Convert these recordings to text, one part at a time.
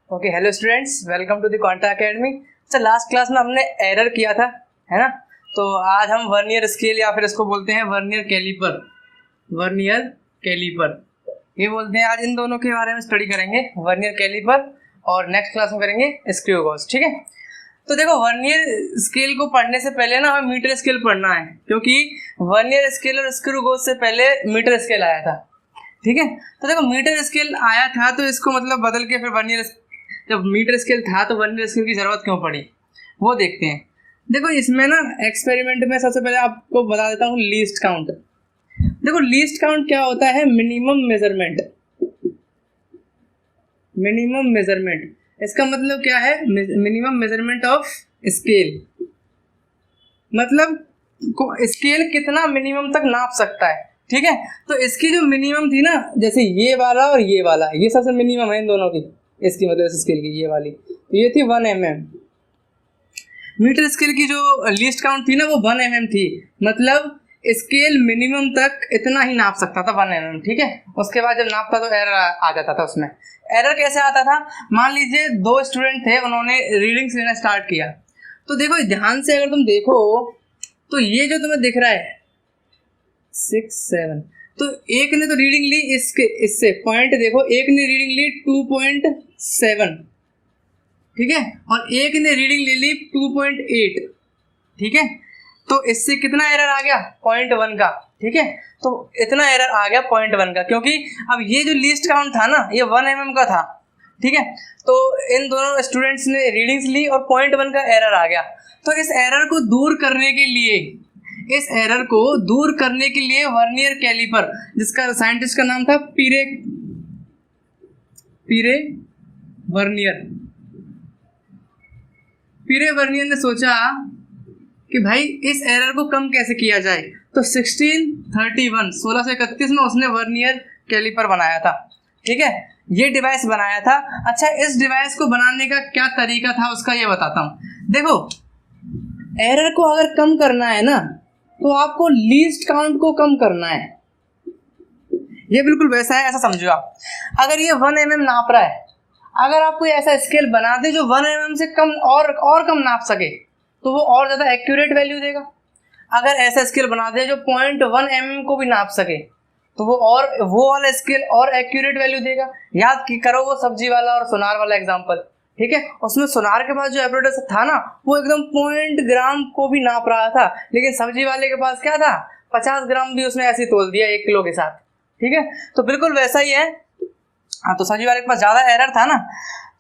Okay, hello students, welcome to the Quanta Academy. अच्छा, last class में हमने error किया था, है ना। तो आज हम वर्नियर स्केल या फिर इसको बोलते हैं वर्नियर कैलिपर, वर्नियर कैलिपर ये बोलते हैं। आज इन दोनों के बारे में स्टडी करेंगे, वर्नियर कैलिपर, और नेक्स्ट क्लास में करेंगे स्क्रू गॉज। ठीक है, तो देखो वर्नियर स्केल को पढ़ने से पहले ना हमें मीटर स्केल पढ़ना है, क्योंकि वर्नियर स्केल और स्क्रू गॉज से पहले मीटर स्केल आया था। ठीक है, तो देखो मीटर स्केल आया था तो इसको मतलब बदल के फिर वर्नियर, जब मीटर स्केल था तो वर्नियर स्केल की जरूरत क्यों पड़ी वो देखते हैं। देखो इसमें ना एक्सपेरिमेंट में सबसे पहले आपको बता देता हूँ लीस्ट काउंट। देखो लीस्ट काउंट क्या होता है? Minimum measurement. मिनिमम मेजरमेंट इसका मतलब क्या है? मिनिमम मेजरमेंट ऑफ स्केल, मतलब स्केल कितना मिनिमम तक नाप सकता है। ठीक है, तो इसकी जो मिनिमम थी ना, जैसे ये वाला और ये वाला, ये सबसे मिनिमम है इन दोनों की। इसकी मतलब इस स्केल की ये वाली, तो ये थी 1 mm। मीटर स्केल की जो लीस्ट काउंट थी ना वो 1 mm थी, मतलब स्केल मिनिमम तक इतना ही नाप सकता था 1 mm। ठीक है, उसके बाद जब नापता तो एरर आ जाता था। उसमें एरर कैसे आता था? मान लीजिए 2 स्टूडेंट थे, उन्होंने रीडिंग्स लेना स्टार्ट किया। तो देखो ध्यान से अगर तुम देखो तो ये जो तुम्हें दिख रहा है 6 7, तो एक ने तो रीडिंग ली इससे पॉइंट देखो, एक ने रीडिंग ली 2.7, ठीक है, और एक ने रीडिंग ले ली 2.8। ठीक है, तो इससे कितना एरर आ गया? 0.1 का। ठीक है, तो इतना एरर आ गया 0.1 का, क्योंकि अब ये जो लीस्ट काउंट था ना ये 1 mm का था। ठीक है, तो इन दोनों स्टूडेंट्स ने रीडिंग्स ली और 0.1 का एरर आ गया। तो इस एरर को दूर करने के लिए वर्नियर कैलिपर, जिसका साइंटिस्ट का नाम था पीरे वर्नियर ने सोचा कि भाई इस एरर को कम कैसे किया जाए। तो 1631 में उसने वर्नियर कैलिपर बनाया था। ठीक है, ये डिवाइस बनाया था। अच्छा, इस डिवाइस को बनाने का क्या तरीका था उसका ये बताता हूँ। देखो एरर को अगर कम करना है ना तो आपको लीस्ट काउंट को कम करना है। ये बिल्कुल वैसा है, ऐसा समझो आप। अगर ये 1 mm नाप रहा है, अगर आप कोई ऐसा स्केल बना दे जो 1 mm से कम और कम नाप सके तो वो और ज्यादा एक्यूरेट वैल्यू देगा। अगर ऐसा स्केल बना दे जो 0.1 mm को भी नाप सके तो वो वाला स्केल और एक्यूरेट वैल्यू देगा। याद करो वो सब्जी वाला और सोनार वाला एग्जांपल। ठीक है, उसमें सोनार के पास जो एपरेटर था ना वो एकदम 0 ग्राम को भी नाप रहा था, लेकिन सब्जी वाले के पास क्या था? 50 ग्राम भी उसने ऐसे ही तोल दिया 1 किलो के साथ। ठीक है, तो बिल्कुल वैसा ही है। हाँ, तो सब्जी वाले के पास ज्यादा एरर था ना,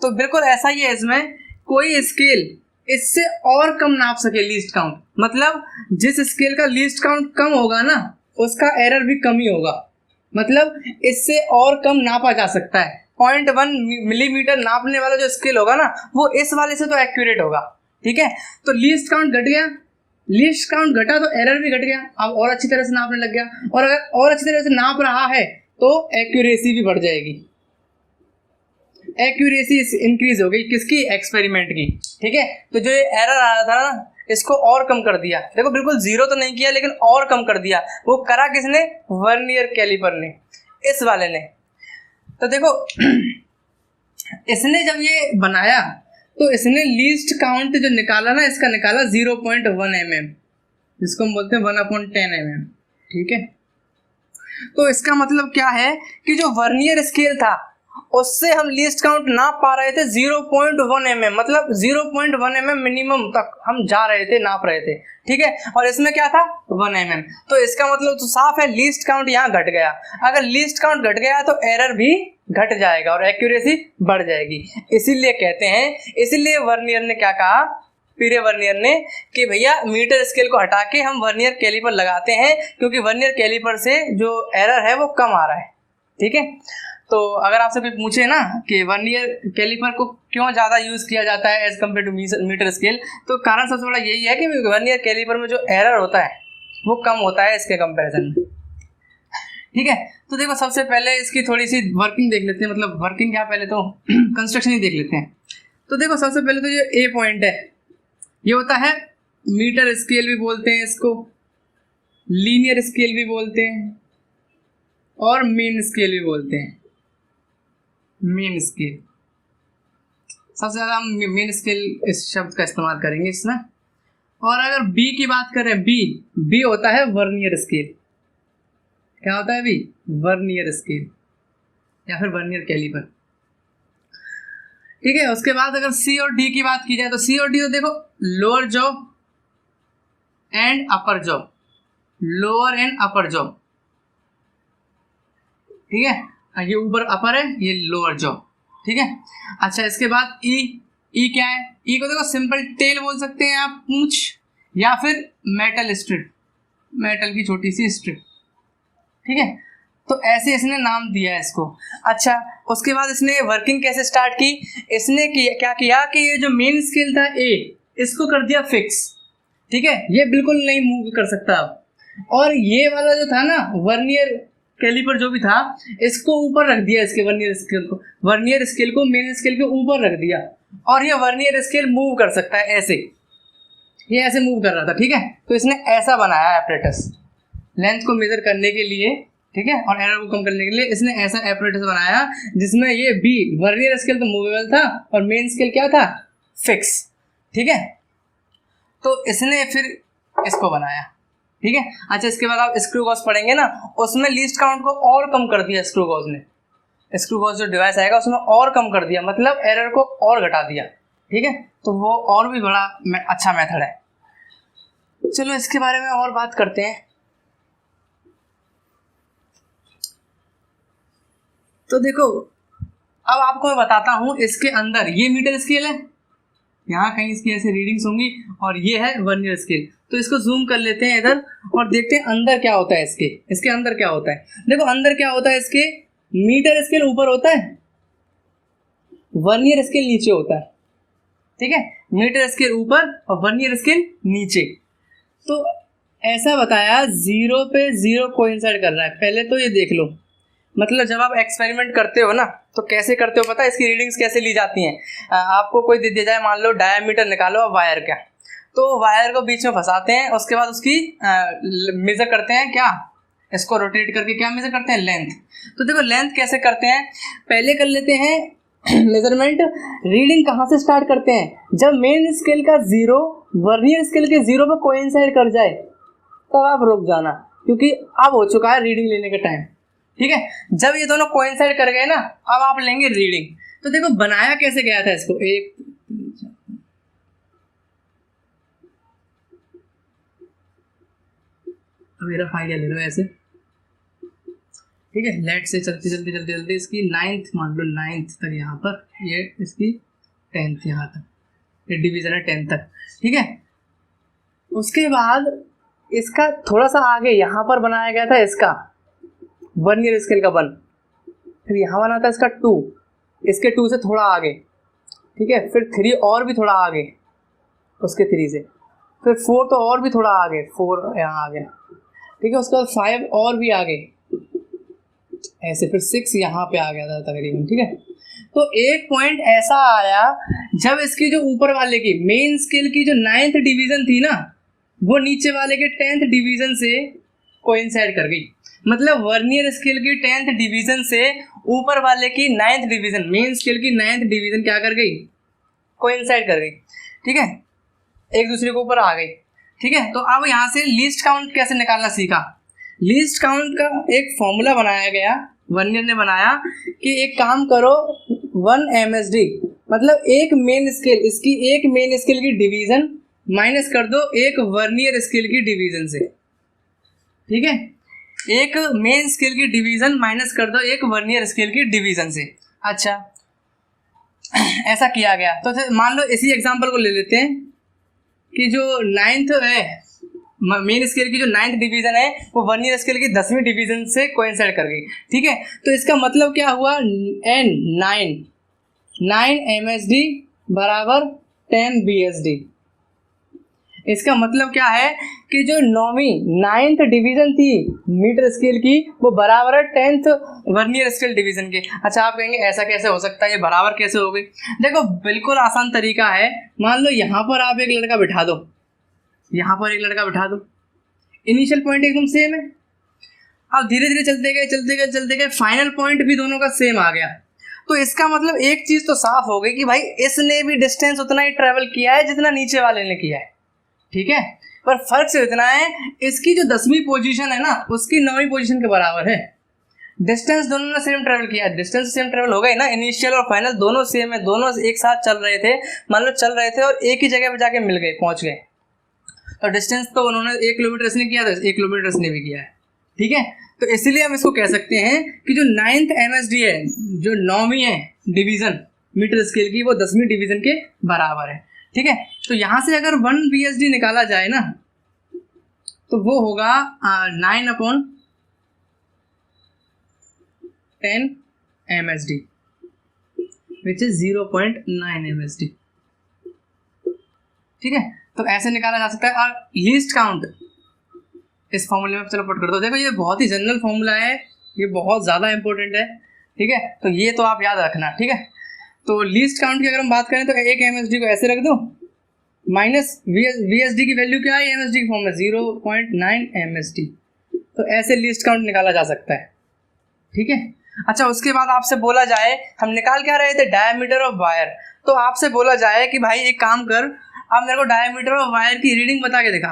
तो बिल्कुल ऐसा ही है। इसमें कोई स्केल इससे और कम नाप सके लीस्ट काउंट, मतलब जिस स्केल का लीस्ट काउंट कम होगा ना उसका एरर भी कम ही होगा, मतलब इससे और कम नापा जा सकता है। 0.1 मिलीमीटर नापने वाला जो स्केल होगा ना वो इस वाले से तो एक्यूरेट होगा। ठीक है, तो लीस्ट काउंट घट गया, लीस्ट काउंट घटा तो एरर भी घट गया, अब और अच्छी तरह से नापने लग गया, और अगर और अच्छी तरह से नाप रहा है तो एक्यूरेसी भी बढ़ जाएगी। एक्यूरेसी इंक्रीज हो गई किसकी? एक्सपेरिमेंट की। ठीक है, तो जो ये एरर आ रहा था ना इसको और कम कर दिया। देखो बिल्कुल जीरो तो नहीं किया लेकिन और कम कर दिया। वो करा किसने? वर्नियर कैलिपर ने, इस वाले ने। तो देखो इसने जब ये बनाया तो इसने लीस्ट काउंट जो निकाला ना, इसका निकाला 0.1 mm, जिसको हम बोलते हैं 1/10 mm। ठीक है, तो इसका मतलब क्या है कि जो वर्नियर स्केल था उससे हम लीस्ट काउंट नाप पा रहे थे 0.1 mm, मतलब 0.1 mm मिनिमम तक हम जा रहे थे, नाप रहे थे। ठीक है, और इसमें क्या था? 1 mm। तो इसका मतलब तो साफ है लीस्ट काउंट यहाँ घट गया। अगर लीस्ट काउंट घट गया तो एरर भी घट जाएगा और एक्यूरेसी बढ़ जाएगी। इसीलिए कहते हैं, इसीलिए वर्नियर ने क्या कहा, पीरे वर्नियर ने, कि भैया मीटर स्केल को हटा के हम वर्नियर कैलिपर लगाते हैं, क्योंकि वर्नियर कैलिपर से जो एरर है वो कम आ रहा है। ठीक है, तो अगर आपसे कोई पूछे ना कि वर्नियर कैलिपर को क्यों ज़्यादा यूज़ किया जाता है as compare to metre scale, तो कारण सबसे बड़ा यही है कि वर्नियर कैलिपर में जो एरर होता है वो कम होता है इसके कंपैरिजन में। ठीक है, तो देखो सबसे पहले इसकी थोड़ी सी वर्किंग देख लेते हैं, मतलब वर्किंग क्या, पहले तो कंस्ट्रक्शन ही देख लेते हैं। तो देखो सबसे पहले तो ये ए पॉइंट है, ये होता है मीटर स्केल भी बोलते हैं इसको, लीनियर स्केल भी बोलते हैं, और मेन स्केल भी बोलते हैं। मेन स्केल, सबसे ज़्यादा हम मेन स्केल इस शब्द का इस्तेमाल करेंगे इसमें। और अगर बी की बात करें, बी होता है वर्नियर स्केल। क्या होता है बी? वर्नियर स्केल या फिर वर्नियर कैलिपर। ठीक है, उसके बाद अगर सी और डी की बात की जाए तो सी और डी तो देखो lower jaw and upper jaw, lower and upper jaw. ठीक है, ये ऊपर अपर है, ये लोअर जॉ। ठीक है, अच्छा इसके बाद ई क्या है? ई को देखो सिंपल टेल बोल सकते हैं आप, पूंछ, या फिर मेटल स्ट्रिप, मेटल की छोटी सी स्ट्रिप। ठीक है, तो ऐसे इसने नाम दिया है इसको। अच्छा उसके बाद इसने वर्किंग कैसे स्टार्ट की? इसने क्या किया कि ये जो मेन स्केल था ए, इसको कर दिया फिक्स। ठीक है, ये बिल्कुल नहीं मूव कर सकता अब। और ये वाला जो था ना वर्नियर कैलिपर जो भी था, इसको ऊपर रख दिया, इसके वर्नियर स्केल को मेन स्केल के ऊपर रख दिया, और ये वर्नियर स्केल मूव कर सकता है ऐसे, ये ऐसे मूव कर रहा था। ठीक है, तो इसने ऐसा बनाया एपरेटस लेंथ को मेजर करने के लिए। ठीक है, और एरर को कम करने के लिए इसने ऐसा एपरेटस बनाया जिसमें ये बी वर्नियर स्केल तो मूवेबल था और मेन स्केल क्या था? फिक्स। ठीक है, तो इसने फिर इसको बनाया। ठीक है, अच्छा इसके बाद आप स्क्रू गॉज पढ़ेंगे ना, उसमें लीस्ट काउंट को और कम कर दिया स्क्रू गॉज ने। स्क्रू गॉज जो डिवाइस आएगा उसमें और कम कर दिया, मतलब एरर को और घटा दिया। ठीक है, तो वो और भी बड़ा अच्छा मेथड है। चलो इसके बारे में और बात करते हैं। तो देखो अब आपको मैं बताता हूं, इसके अंदर ये मीटर स्केल है, यहाँ कहीं इसकी ऐसे रीडिंग्स होंगी, और ये है वर्नियर स्केल। तो इसको जूम कर लेते हैं इधर और देखते हैं अंदर क्या होता है इसके अंदर क्या होता है। देखो अंदर क्या होता है, इसके मीटर स्केल ऊपर होता है, वर्नियर स्केल नीचे होता है। ठीक है, मीटर स्केल ऊपर और वर्नियर स्केल नीचे। तो ऐसा बताया 0 पे 0 कोइंसाइड कर रहा है। पहले तो ये देख लो, मतलब जब आप एक्सपेरिमेंट करते हो ना तो कैसे करते हो पता है? इसकी रीडिंग्स कैसे ली जाती हैं? आपको कोई दे दिया जाए, मान लो डायमीटर निकालो वायर का, तो वायर को बीच में फंसाते हैं, उसके बाद उसकी मेजर करते हैं क्या? इसको रोटेट करके क्या मेजर करते हैं? लेंथ। तो देखो लेंथ कैसे करते हैं, पहले कर लेते हैं मेजरमेंट। रीडिंग कहाँ से स्टार्ट करते हैं? जब मेन स्केल का 0 वर्नियर स्केल के 0 पे कोइंसाइड कर जाए तब आप रुक जाना, क्योंकि अब हो चुका है रीडिंग लेने का टाइम। ठीक है, जब ये दोनों कोइंसाइड कर गए ना, अब आप लेंगे रीडिंग। तो देखो बनाया कैसे गया था इसको, एक मेरा फाइल ले लो ऐसे। ठीक है, लेट से चलते इसकी 9th मान लो, 9th तक यहाँ पर, ये इसकी 10th यहाँ तक, ये डिवीजन है 10 तक। ठीक है, उसके बाद इसका थोड़ा सा आगे यहाँ पर बनाया गया था इसका वर्नियर स्केल का 1, फिर यहाँ बना था इसका 2, इसके 2 से थोड़ा आगे। ठीक है, फिर 3 और भी थोड़ा आगे उसके 3 से, फिर 4 तो और भी थोड़ा आगे, 4 यहाँ आ गया। ठीक है, उसके बाद 5 और भी आगे ऐसे, फिर 6 यहाँ पे आ गया था तकरीबन। ठीक है, तो एक पॉइंट ऐसा आया जब इसकी जो ऊपर वाले की मेन स्केल की जो 9th डिवीजन थी ना, वो नीचे वाले के 10th डिवीजन से कोइंसाइड कर गई। मतलब वर्नियर स्केल की 10th डिवीजन से ऊपर वाले की 9th डिवीजन, मेन स्केल की 9th डिवीजन क्या कर गई? कोइंसाइड कर गई। ठीक है, एक दूसरे के ऊपर आ गई। ठीक है, तो अब यहाँ से लीस्ट काउंट कैसे निकालना सीखा। लीस्ट काउंट का एक फॉर्मूला बनाया गया, वर्नियर ने बनाया कि एक काम करो 1 MSD, मतलब एक मेन स्केल, इसकी एक मेन स्केल की डिवीजन माइनस कर दो एक वर्नियर स्केल की डिवीजन से। ठीक है, एक मेन स्केल की डिवीजन माइनस कर दो एक वर्नियर स्केल की डिवीजन से। अच्छा ऐसा किया गया। तो मान लो इसी एग्जांपल को ले लेते हैं कि जो 9th है, मेन स्केल की जो 9th डिवीजन है वो वर्नियर स्केल की 10वीं डिवीजन से कोइंसाइड कर गई। ठीक है, तो इसका मतलब क्या हुआ, N9 MSD बराबर 10 BSD। इसका मतलब क्या है कि जो 9th डिवीजन थी मीटर स्केल की, वो बराबर है 10th वर्नियर स्केल डिवीजन के। अच्छा आप कहेंगे ऐसा कैसे हो सकता है, ये बराबर कैसे हो गई? देखो बिल्कुल आसान तरीका है। मान लो यहाँ पर आप एक लड़का बिठा दो, यहाँ पर एक लड़का बिठा दो, इनिशियल पॉइंट एकदम सेम है। अब धीरे धीरे चलते गए फाइनल पॉइंट भी दोनों का सेम आ गया। तो इसका मतलब एक चीज तो साफ हो गई कि भाई इसने भी डिस्टेंस उतना ही ट्रेवल किया है जितना नीचे वाले ने किया है, ठीक है। पर फर्क सिर्फ इतना है, इसकी जो 10वीं पोजीशन है ना उसकी 9वीं पोजीशन के बराबर है। डिस्टेंस दोनों ने सेम ट्रेवल किया है, डिस्टेंस सेम ट्रेवल हो गई ना, इनिशियल और फाइनल दोनों सेम है, दोनों एक साथ चल रहे थे, मान लो चल रहे थे और एक ही जगह पे जाके मिल गए, पहुंच गए, तो डिस्टेंस तो उन्होंने 1 किलोमीटर इसने किया था, 1 किलोमीटर इसने भी किया है, ठीक है। तो इसीलिए हम इसको कह सकते हैं कि जो 9th MSD है, जो 9वीं है डिवीजन मीटर स्केल की, वो 10वीं डिवीजन के बराबर है, ठीक है। तो यहाँ से अगर 1 VSD निकाला जाए ना तो वो होगा 9/10 MSD विच इज 0.9 MSD, ठीक है। तो ऐसे निकाला जा सकता है। और लीस्ट काउंट इस फॉर्मूले में चलो पुट कर दो। देखो ये बहुत ही जनरल फॉर्मूला है, ये बहुत ज़्यादा इंपॉर्टेंट है, ठीक है। तो ये तो आप याद रखना, ठीक है। तो लीस्ट काउंट की अगर हम बात करें तो एक MSD को ऐसे रख दो, माइनस VSD की वैल्यू क्या है MSD की फॉर्म में 0.9 MSD। तो ऐसे लीस्ट काउंट निकाला जा सकता है, ठीक है। अच्छा, उसके बाद आपसे बोला जाए, हम निकाल क्या रहे थे, डायमीटर ऑफ वायर, तो आपसे बोला जाए कि भाई एक काम कर, आप मेरे को डायमीटर ऑफ वायर की रीडिंग बता के दिखा,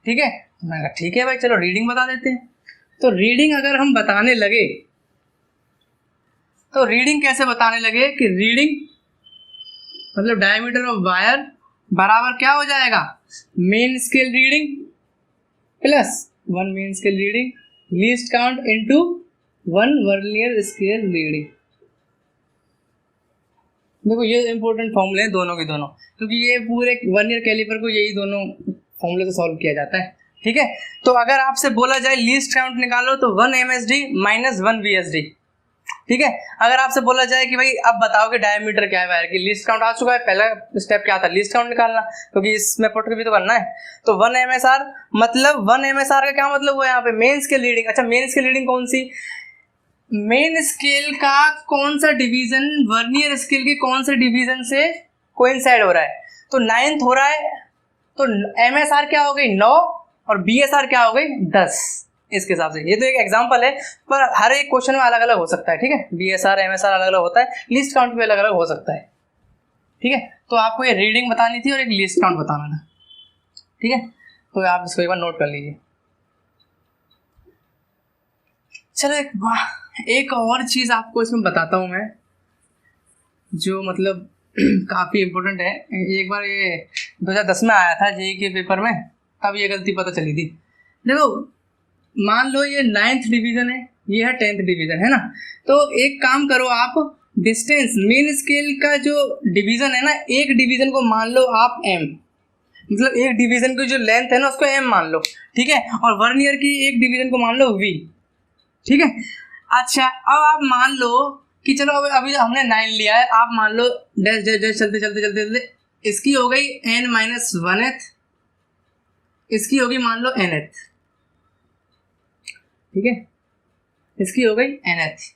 ठीक है। मैंने कहा ठीक है भाई, चलो रीडिंग बता देते हैं। तो रीडिंग अगर हम बताने लगे तो रीडिंग कैसे बताने लगे कि रीडिंग मतलब डायमीटर ऑफ वायर बराबर क्या हो जाएगा, main scale reading plus 1 main scale reading least count into 1 vernier scale reading. देखो ये इंपॉर्टेंट फॉर्मूले हैं दोनों के दोनों, क्योंकि ये पूरे वर्नियर कैलिपर को यही दोनों फॉर्मूले से सॉल्व किया जाता है, ठीक है। तो अगर आपसे बोला जाए लीस्ट काउंट निकालो तो 1 MSD माइनस 1 VSD, ठीक है। अगर आपसे बोला जाए कि भाई अब बताओ कि डायमीटर क्या है वायर की, लीस्ट काउंट आ चुका है, पहला स्टेप क्या था, लीस्ट काउंट निकालना, क्योंकि इसमें पुट भी तो करना है। तो 1 MSR मतलब 1 MSR का क्या मतलब हुआ यहाँ पे, मेन स्केल रीडिंग। अच्छा, मेन स्केल रीडिंग कौन सी, मेन स्केल का कौन सा डिवीजन वर्नियर स्केल के कौन से डिवीजन से कोइंसाइड हो रहा है, तो 9th हो रहा है, तो MSR क्या हो गई 9 और BSR क्या हो गई 10, इसके हिसाब से। ये तो एक एग्जांपल है, पर हर एक क्वेश्चन में अलग अलग हो सकता है, ठीक है। BSR MSR अलग अलग होता है, लिस्ट काउंट भी अलग अलग हो सकता है, ठीक है। तो आपको ये रीडिंग बतानी थी और एक लिस्ट काउंट बताना था, ठीक है। तो आप इसको एक बार नोट कर लीजिए। चलो एक और चीज़ आपको इसमें बताता हूँ मैं, जो मतलब काफ़ी इम्पोर्टेंट है। एक बार ये 2010 में आया था JEE के पेपर में, तब ये गलती पता चली थी। देखो मान लो ये 9th डिवीजन है, ये है 10th डिवीजन, है ना। तो एक काम करो आप, डिस्टेंस मेन स्केल का जो डिवीजन है ना, एक डिवीजन को मान लो आप M, मतलब एक डिवीजन की जो लेंथ है ना उसको M मान लो, ठीक है। और वर्नियर की एक डिवीजन को मान लो V, ठीक है। अच्छा, अब आप मान लो कि चलो अभी हमने 9 लिया है, आप मान लो डैश डैश डैश चलते चलते चलते चलते इसकी हो गई n-1th, इसकी होगी मान लो nth, ठीक है, इसकी हो गई nth।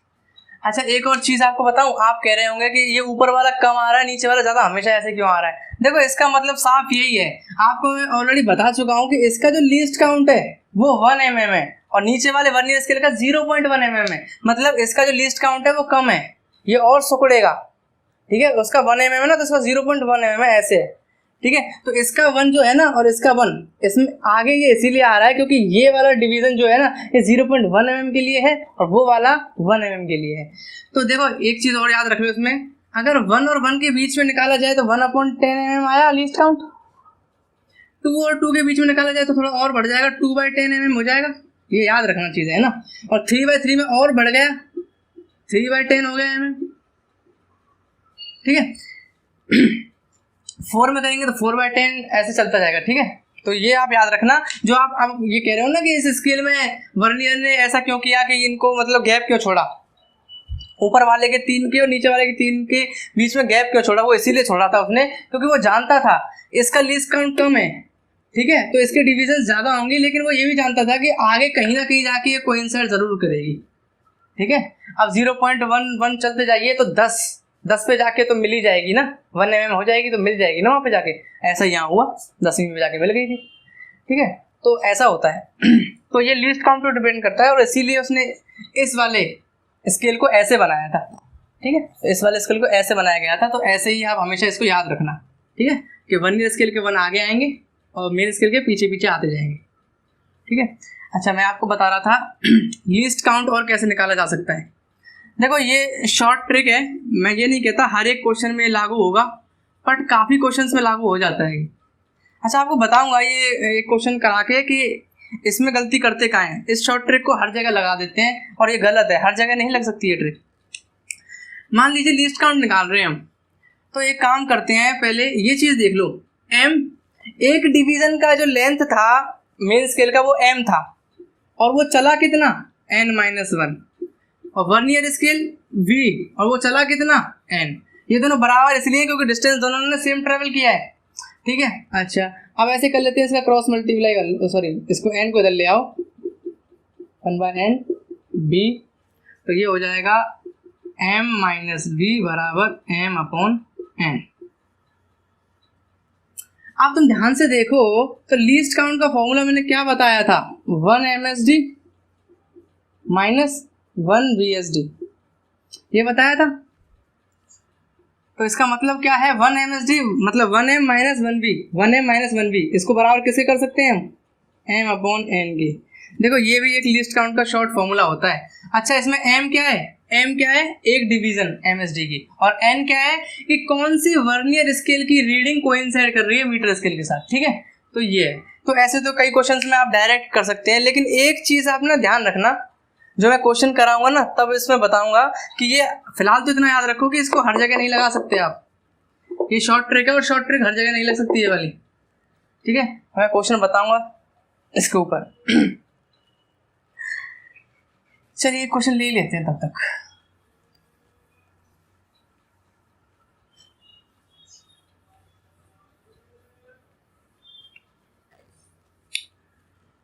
अच्छा, एक और चीज आपको बताऊं, आप कह रहे होंगे कि ये ऊपर वाला कम आ रहा है, नीचे वाला ज्यादा, हमेशा ऐसे क्यों आ रहा है। देखो इसका मतलब साफ यही है, आपको मैं ऑलरेडी बता चुका हूं कि इसका जो लीस्ट काउंट है वो 1 mm है और नीचे वाले वर्नियर स्केल का 0.1 mm है, मतलब इसका जो लीस्ट काउंट है वो कम है, ये और सुकड़ेगा, ठीक है। उसका 1 mm है ना, तो इसका 0.1 mm है, ऐसे है, ठीक है। तो इसका 1 जो है ना और इसका 1, इसमें आगे ये इसीलिए आ रहा है क्योंकि ये वाला डिवीजन जो है ना ये 0.1 mm के लिए है और वो वाला 1 mm के लिए है। तो देखो एक चीज और याद रख लो इसमें, अगर 1 और 1 के बीच में निकाला जाए तो 1/10 mm आया लीस्ट काउंट, 2 और 2 के बीच में निकाला जाए तो थोड़ा और बढ़ जाएगा, 2/10 mm हो जाएगा, ये याद रखना चीज है ना। और 3/3 में और बढ़ गया, 3/10 हो गया mm, ठीक है। 4 में करेंगे तो 4/10 ऐसे चलता जाएगा, ठीक है। तो ये आप याद रखना, जो आप ये कह रहे हो ना कि इस स्केल में वर्नियर ने ऐसा क्यों किया कि इनको मतलब गैप क्यों छोड़ा, ऊपर वाले के 3 के और नीचे वाले के 3 के बीच में गैप क्यों छोड़ा, वो इसीलिए छोड़ा था उसने क्योंकि वो जानता था इसका लीस्ट काउंट कम है, ठीक है, तो इसके डिवीजन ज्यादा होंगे, लेकिन वो ये भी जानता था कि आगे कहीं ना कहीं जाके ये कोइंसाइड जरूर करेगी, ठीक है। अब 0.11 चलते जाइए तो 10 पे जाके तो मिल ही जाएगी ना, 1 mm हो जाएगी तो मिल जाएगी ना वहाँ पे जाके, ऐसा यहाँ हुआ 10वीं में जाके मिल गई थी, ठीक है। तो ऐसा होता है। तो ये लीस्ट काउंट पर डिपेंड करता है और इसीलिए उसने इस वाले स्केल को ऐसे बनाया था, ठीक है, तो इस वाले स्केल को ऐसे बनाया गया था, तो ऐसे ही आप हमेशा इसको याद रखना, ठीक है, कि वर्नियर स्केल के 1 आगे आएंगे और मेन स्केल के पीछे पीछे आते जाएंगे, ठीक है। अच्छा, मैं आपको बता रहा था लीस्ट काउंट और कैसे निकाला जा सकता है। देखो ये शॉर्ट ट्रिक है, मैं ये नहीं कहता हर एक क्वेश्चन में लागू होगा, बट काफ़ी क्वेश्चंस में लागू हो जाता है। अच्छा, आपको बताऊंगा ये एक क्वेश्चन करा के कि इसमें गलती करते कहाँ हैं। इस शॉर्ट ट्रिक को हर जगह लगा देते हैं और ये गलत है, हर जगह नहीं लग सकती ये ट्रिक। मान लीजिए लीस्ट काउंट निकाल रहे हैं हम, तो एक काम करते हैं, पहले ये चीज़ देख लो, m एक डिवीज़न का जो लेंथ था मेन स्केल का वो m था, और वो चला कितना n-1, और वर्नियर स्केल v, और वो चला कितना n। ये दोनों बराबर इसलिए क्योंकि डिस्टेंस दोनों ने सेम ट्रेवल किया है, ठीक है। अच्छा, अब ऐसे कर लेते हैं, इसका क्रॉस मल्टीप्लाई कर, सॉरी इसको n को इधर ले आओ, 1/n b, तो ये हो जाएगा m-v बराबर m/n। आप तुम ध्यान से देखो तो लीस्ट काउंट का फॉर्मूला मैंने क्या बताया था, 1 MSD माइनस 1 VSD, ये बताया था। तो इसका मतलब क्या है, 1 MSD मतलब 1m minus 1v, 1m minus 1v, इसको बराबर किसे कर सकते हैं हम, m/n के। देखो ये भी एक लीस्ट काउंट का शॉर्ट फॉर्मूला होता है। अच्छा, इसमें m क्या है, m क्या है, एक डिवीजन MSD की, और n क्या है कि कौन सी वर्नियर स्केल की रीडिंग कोइंसाइड कर रही है मीटर स्केल के साथ, ठीक है। तो ये है, तो ऐसे तो कई क्वेश्चंस में आप डायरेक्ट कर सकते हैं, लेकिन एक चीज़ आप ना ध्यान रखना, जो मैं क्वेश्चन कराऊंगा ना तब इसमें बताऊंगा कि ये फिलहाल तो इतना याद रखो कि इसको हर जगह नहीं लगा सकते आप, ये शॉर्ट ट्रिक है और शॉर्ट ट्रिक हर जगह नहीं लग सकती है वाली, ठीक है। मैं क्वेश्चन बताऊंगा इसके ऊपर। चलिए क्वेश्चन ले लेते हैं तब तक।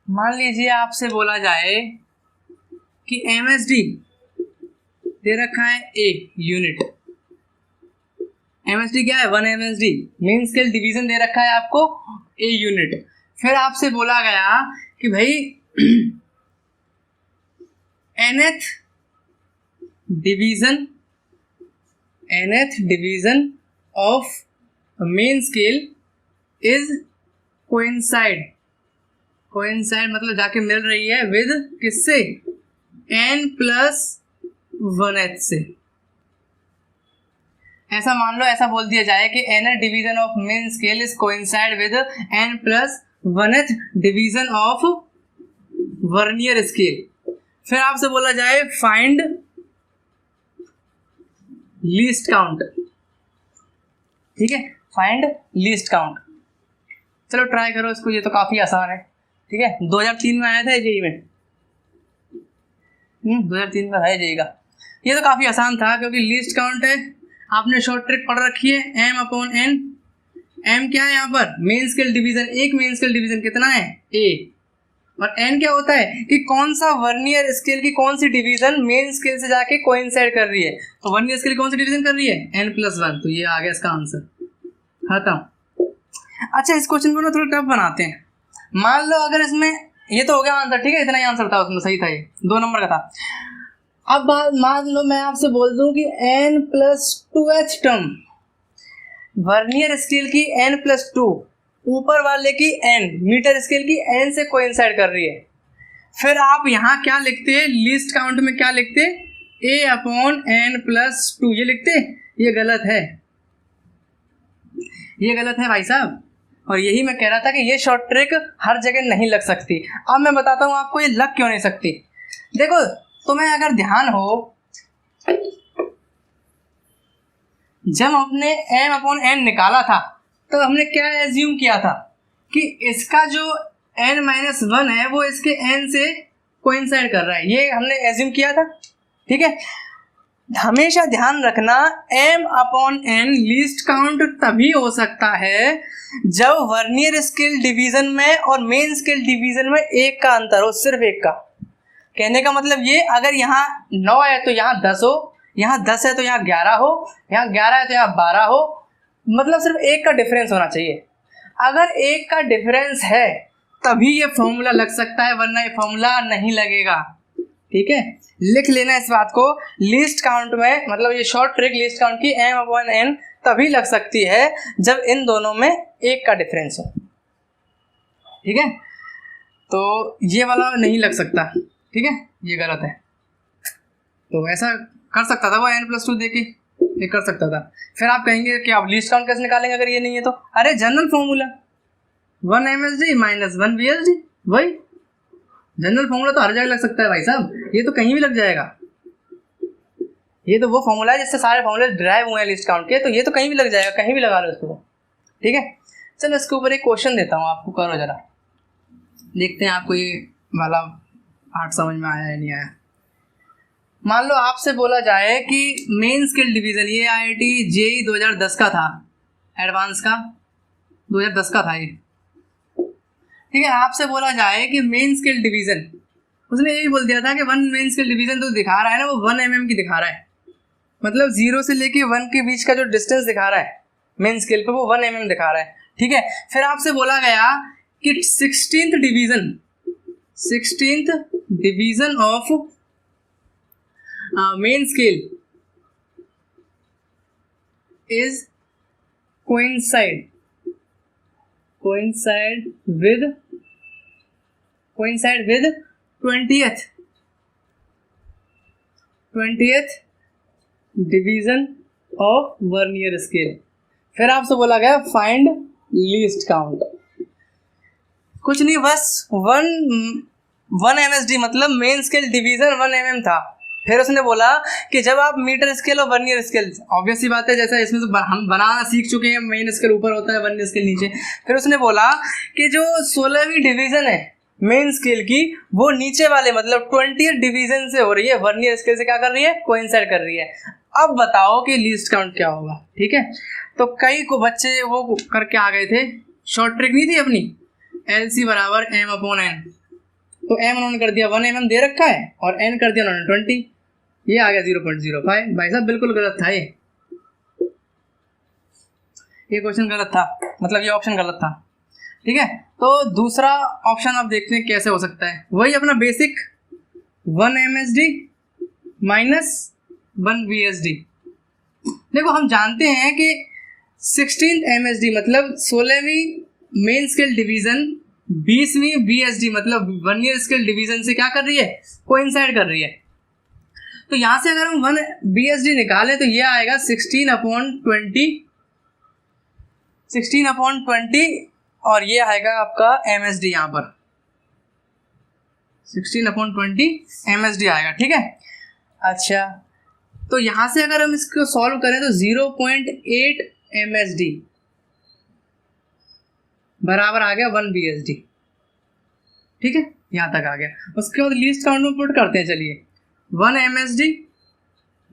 मान लीजिए आपसे बोला जाए कि MSD दे रखा है A यूनिट, MSD क्या है 1 MSD, मेन स्केल डिवीजन दे रखा है आपको A यूनिट। फिर आपसे बोला गया कि भाई nth division of main scale is coincide मतलब जाके मिल रही है विद किससे, n+1h से। ऐसा मान लो, ऐसा बोल दिया जाए कि nth division of main scale is coincide with n+1h division of vernier scale. फिर आपसे बोला जाए फाइंड लीस्ट काउंट, ठीक है, फाइंड लीस्ट काउंट। चलो ट्राई करो इसको, ये तो काफी आसान है, ठीक है। 2003 में आया था जेई में, 2003 में है जेई का। ये तो काफी आसान था क्योंकि लीस्ट काउंट है, आपने शॉर्ट ट्रिक पढ़ रखी है, m/n। m क्या है यहाँ पर, मेन स्केल डिवीजन, एक मेन स्केल डिवीजन कितना है a, और n क्या होता है कि कौन सा वर्नियर स्केल की कौन सी डिवीजन मेन स्केल से जाके कोइंसाइड कर रही है। तो वर्नियर स्केल कौन सी डिवीजन कर रही है, n+1, तो ये आ गया इसका आंसर, खत्म। अच्छा, इस क्वेश्चन को ना थोड़ा टफ बनाते हैं। मान लो अगर इसमें, ये तो हो गया आंसर, ठीक है, इतना ही आंसर था उसमें, सही था, ये 2 नंबर का था। अब मान लो मैं आपसे बोल दूं कि n+2h टर्म, वर्नियर स्केल की n+2 ऊपर वाले की n, मीटर स्केल की n से कोइंसाइड कर रही है। फिर आप यहाँ क्या लिखते हैं, लीस्ट काउंट में क्या लिखते, a/n+2, ये लिखते, ये गलत है, ये गलत है भाई साहब। और यही मैं कह रहा था कि ये शॉर्ट ट्रिक हर जगह नहीं लग सकती। अब मैं बताता हूँ आपको ये लग क्यों नहीं सकती। देखो तुम्हें अगर ध्यान हो, जब हमने m/n निकाला था तो हमने क्या एज्यूम किया था कि इसका जो n-1 है वो इसके n से कोइंसाइड कर रहा है, ये हमने एज्यूम किया था, ठीक है। हमेशा ध्यान रखना m/n लीस्ट काउंट तभी हो सकता है जब वर्नियर स्केल डिवीजन में और मेन स्केल डिवीजन में 1 का अंतर हो, सिर्फ 1 का। कहने का मतलब ये, अगर यहाँ 9 है तो यहाँ 10 हो, यहाँ 10 है तो यहाँ 11 हो, यहाँ 11 है तो यहाँ 12 हो, मतलब सिर्फ 1 का डिफरेंस होना चाहिए। अगर 1 का डिफरेंस है तभी ये फॉर्मूला लग सकता है, वरना ये फॉर्मूला नहीं लगेगा, ठीक है, लिख लेना इस बात को। लीस्ट काउंट में मतलब ये शॉर्ट ट्रिक लीस्ट काउंट की m/n तभी लग सकती है जब इन दोनों में एक का डिफरेंस हो। ठीक है, तो ये वाला नहीं लग सकता, ठीक है, ये गलत है। तो ऐसा कर सकता था वो n+2 देके, ये कर सकता था। फिर आप कहेंगे कि आप लीस्ट काउंट कैसे निकालेंगे अगर ये नहीं है तो? अरे general formula 1 MSD minus 1 VSD, वही जनरल फॉर्मूला तो हर जगह लग सकता है भाई साहब, ये तो कहीं भी लग जाएगा। ये तो वो फॉर्मूला है जिससे सारे फॉर्मूले ड्राइव हुए हैं लिस्ट काउंट के, तो ये तो कहीं भी लग जाएगा, कहीं भी लगा लो इसको। ठीक है, चलो इसके ऊपर एक क्वेश्चन देता हूँ आपको, करो जरा, देखते हैं आपको ये वाला पार्ट समझ में आया या नहीं आया। मान लो आपसे बोला जाए कि मेन स्किल डिवीजन, ये IIT JEE 2010 का था, एडवांस का 2010 का था ये। ठीक है, आपसे बोला जाए कि मेन स्किल डिवीजन, उसने यही बोल दिया था कि 1 मेन स्किल डिवीजन तो दिखा रहा है ना, वो 1 mm की दिखा रहा है, मतलब 0 से लेके 1 के बीच का जो डिस्टेंस दिखा रहा है मेन स्केल पे वो 1 mm दिखा रहा है। ठीक है, फिर आपसे बोला गया कि 16th division of main scale is coincide with 20th division of vernier scale. फिर आपसे बोला गया फाइंड लीस्ट काउंट। कुछ नहीं, बस 1 MSD मतलब मेन स्केल डिवीजन 1 mm था। फिर उसने बोला कि जब आप मीटर स्केल और वर्नियर स्केल, ऑब्वियस सी बात है, जैसा इसमें तो हम बनाना सीख चुके हैं, मेन स्केल ऊपर होता है वर्नियर स्केल नीचे। फिर उसने बोला कि जो 16वीं डिवीजन है मेन स्केल की, वो नीचे वाले मतलब 20th डिवीजन से हो रही है, वर्नियर स्केल से क्या कर रही है, कोइंसाइड कर रही है। अब बताओ कि लीस्ट काउंट क्या होगा। ठीक है, तो कई को बच्चे वो करके आ गए थे, शॉर्ट ट्रिक नहीं थी अपनी, LC बराबर m/n, तो m उन्होंने कर दिया 1 mm दे रखा है और n कर दिया उन्होंने 20, ये आ गया 0.05। भाई साहब बिल्कुल गलत था ये क्वेश्चन गलत था, मतलब ये ऑप्शन गलत था। ठीक है, तो दूसरा ऑप्शन आप देखते हैं कैसे हो सकता है, वही अपना बेसिक 1 MSD माइनस 1 VSD। देखो हम जानते हैं कि 16th MSD मतलब 16वीं मेन स्केल डिवीजन 20वीं VSD मतलब वर्नियर स्केल डिवीजन से क्या कर रही है, कोइंसाइड कर रही है। तो यहां से अगर हम 1 VSD निकालें तो ये आएगा 16/20 और ये आएगा आपका MSD, यहाँ पर 16/20 MSD आएगा। ठीक है, अच्छा तो यहां से अगर हम इसको सॉल्व करें तो 0.8 MSD बराबर आ गया 1 VSD। ठीक है, यहां तक आ गया। उसके बाद लीस्ट काउंट में पुट करते हैं, चलिए 1 MSD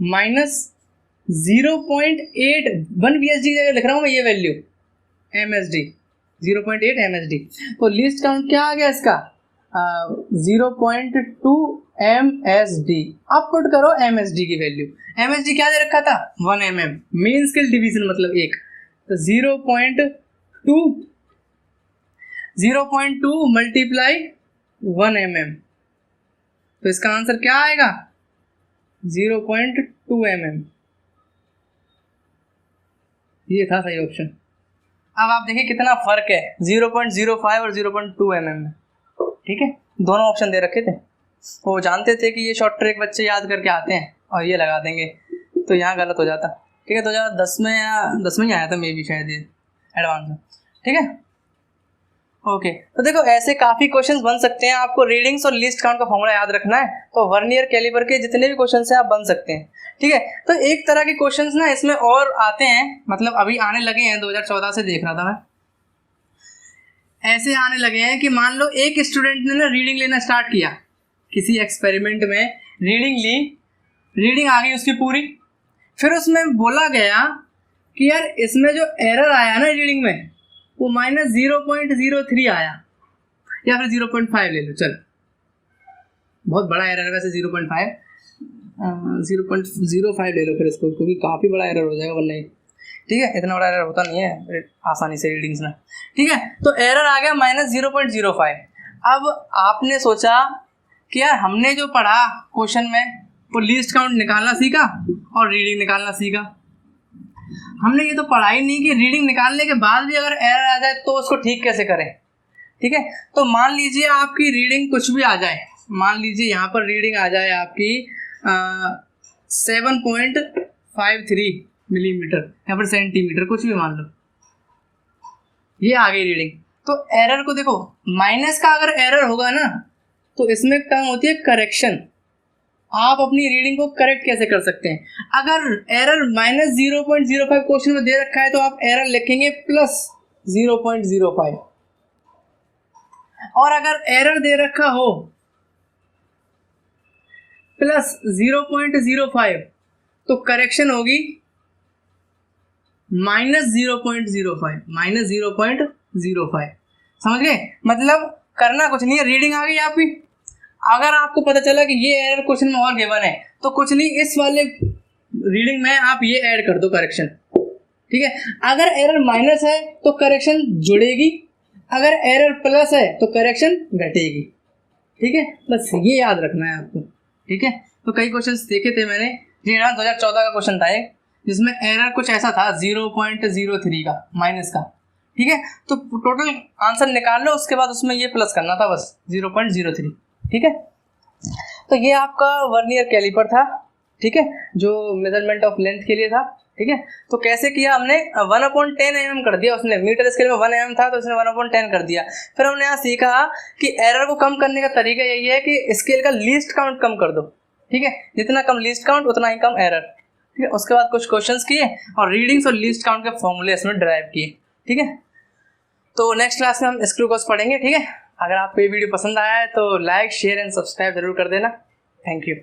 माइनस 0.8, 1 VSD की जगह लिख रहा हूं मैं ये वैल्यू MSD 0.8 MSD, तो लीस्ट काउंट क्या आ गया इसका 0.2 MSD। अब पुट करो MSD की वैल्यू, MSD क्या दे रखा था 1 mm, मेन स्केल डिवीजन मतलब 1, तो 0.2 मल्टीप्लाई 1 mm, तो इसका आंसर क्या आएगा 0.2 mm। ये था सही ऑप्शन। अब आप देखिए कितना फर्क है 0.05 और 0.2 mm में। ठीक है, दोनों ऑप्शन दे रखे थे, वो जानते थे कि ये शॉर्ट ट्रिक बच्चे याद करके आते हैं और ये लगा देंगे, तो यहाँ गलत हो जाता। ठीक है, 2010 में या 10 में ही आया था मे भी शायद ये एडवांस में। ठीक है, ओके, तो देखो ऐसे काफ़ी क्वेश्चंस बन सकते हैं। आपको रीडिंग्स और लिस्ट काउंट का फॉर्मूला याद रखना है, तो वर्नियर कैलिपर के जितने भी क्वेश्चंस हैं आप बन सकते हैं। ठीक है, तो एक तरह के क्वेश्चंस ना इसमें और आते हैं, मतलब अभी आने लगे हैं, 2014 से देख रहा था मैं, ऐसे आने लगे हैं कि मान लो एक स्टूडेंट ने ना रीडिंग लेना स्टार्ट किया, किसी एक्सपेरिमेंट में रीडिंग ली, रीडिंग आ गई उसकी पूरी, फिर उसमें बोला गया कि यार इसमें जो एरर आया ना रीडिंग में वो -0.03 आया, या फिर 0.5 ले लो, चलो बहुत बड़ा एरर है वैसे 0.5 0.05 ले लो फिर इसको, क्योंकि काफ़ी बड़ा एरर हो जाएगा वरना ही। ठीक है, इतना बड़ा एरर होता नहीं है आसानी से रीडिंग्स में। ठीक है, तो एरर आ गया -0.05। अब आपने सोचा कि यार हमने जो पढ़ा क्वेश्चन में वो लीस्ट काउंट निकालना सीखा और रीडिंग निकालना सीखा। हमने ये तो पढ़ा ही नहीं कि रीडिंग निकालने के बाद भी अगर एरर आ जाए तो उसको ठीक कैसे करें। ठीक है, तो मान लीजिए आपकी रीडिंग कुछ भी आ जाए, मान लीजिए यहाँ पर रीडिंग आ जाए आपकी 7.53 मिलीमीटर या फिर सेंटीमीटर, कुछ भी मान लो, ये आ गई रीडिंग। तो एरर को देखो, माइनस का अगर एरर होगा ना तो इसमें टर्म होती है करेक्शन। आप अपनी रीडिंग को करेक्ट कैसे कर सकते हैं? अगर एरर -0.05 क्वेश्चन में दे रखा है तो आप एरर लिखेंगे +0.05, और अगर एरर दे रखा हो +0.05 तो करेक्शन होगी -0.05। समझ गए? मतलब करना कुछ नहीं है, रीडिंग आ गई आपकी। अगर आपको पता चला कि ये एरर क्वेश्चन में और गिवन है तो कुछ नहीं, इस वाले रीडिंग में आप ये ऐड कर दो करेक्शन। ठीक है, अगर एरर माइनस है तो करेक्शन जुड़ेगी, अगर एरर प्लस है तो करेक्शन घटेगी। ठीक है, बस ये याद रखना है आपको। ठीक है, तो कई क्वेश्चंस देखे थे मैंने, 2014 का क्वेश्चन था एक, जिसमें एरर कुछ ऐसा था 0.03 का माइनस का। ठीक है, तो टोटल आंसर निकाल लो, उसके बाद उसमें ये प्लस करना था बस 0.03। ठीक है, तो ये आपका वर्नियर कैलिपर था। ठीक है, जो मेजरमेंट ऑफ लेंथ के लिए था। ठीक है, तो कैसे किया हमने, 1/10 mm कर दिया उसने, मीटर स्केल में 1 mm था तो उसने 1/10 कर दिया। फिर हमने यहाँ सीखा कि एरर को कम करने का तरीका यही है कि स्केल का लीस्ट काउंट कम कर दो। ठीक है, जितना कम लीस्ट काउंट उतना ही कम एरर। ठीक है, उसके बाद कुछ क्वेश्चंस किए और रीडिंग्स और लीस्ट काउंट के फॉर्मूले इसमें ड्राइव किए। ठीक है, तो नेक्स्ट क्लास में हम स्क्रू कॉज पढ़ेंगे। ठीक है, अगर आपको ये वीडियो पसंद आया है तो लाइक, शेयर एंड सब्सक्राइब जरूर कर देना। Thank you.